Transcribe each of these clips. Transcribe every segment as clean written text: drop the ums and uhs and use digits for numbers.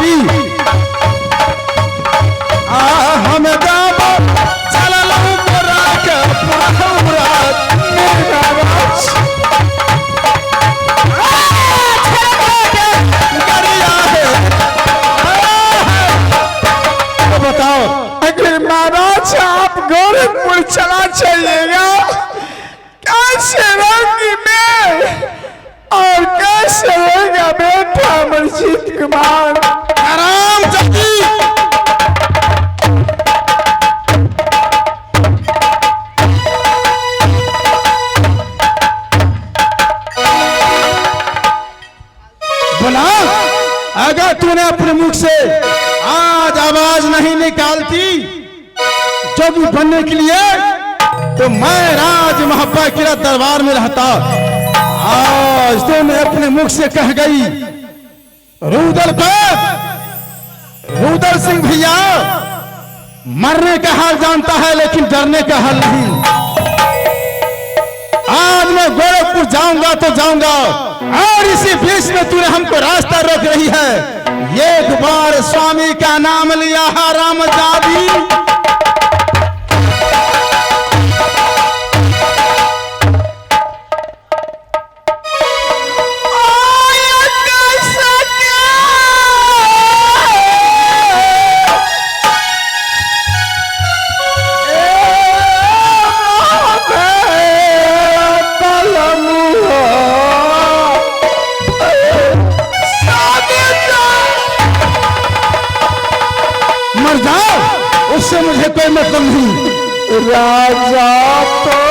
बाबी हम गाँव चलल मोरा के पूरा बताओ अगर महाराज आप गोरखपुर चला चाहिएगा, कैसे रहूंगी मैं और कैसे रहेगा बेटा अमरजीत कुमार? आराम जल्दी बोला। अगर तूने अपने मुख से आज आवाज नहीं निकालती जो भी बनने के लिए, तो मैं राज महापा के दरबार में रहता। आज तूने अपने मुख से कह गई रुदल को, रुदल सिंह भैया मरने का हाल जानता है लेकिन डरने का हाल नहीं। आज मैं गोरखपुर जाऊंगा तो जाऊंगा, और इसी बीच में तूने हमको रास्ता रोक रही है। एक बार स्वामी का नाम लिया है राम जादी, मर जाओ, उससे मुझे कोई मतलब नहीं। राजा तो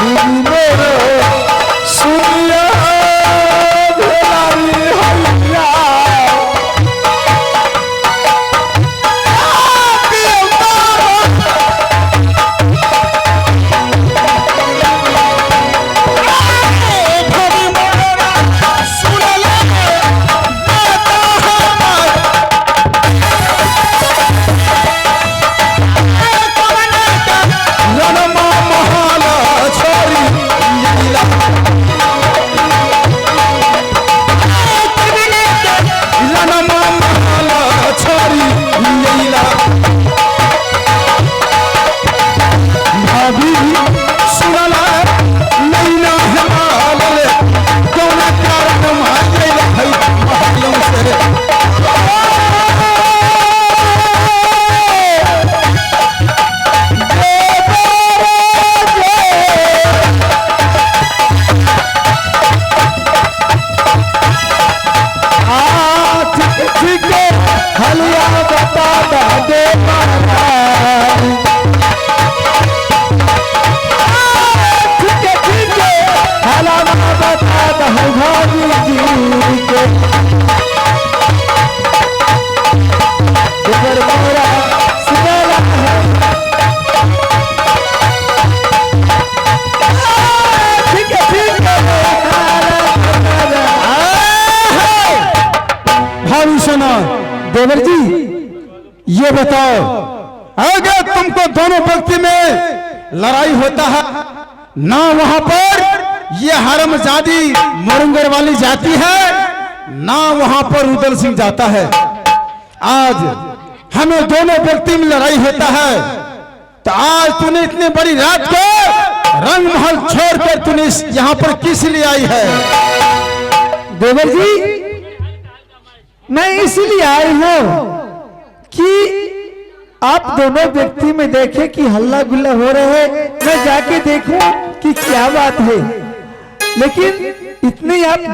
सुनी मेरे सुनिया भेलारी हैया देवर जी ये बताओ, अगर तुमको दोनों व्यक्ति में लड़ाई होता है ना, वहां पर ये हरमजादी मुरंगर वाली जाती है ना, वहां पर उदल सिंह जाता है। आज हमें दोनों व्यक्ति में लड़ाई होता है, तो आज तूने इतनी बड़ी रात को रंग महल छोड़कर तूने यहाँ पर किस लिए आई है? देवर जी मैं इसलिए आई हूं कि आप दोनों व्यक्ति में देखे कि हल्ला गुल्ला हो रहे हैं, मैं जाके देखूं कि क्या बात है। लेकिन इतने आप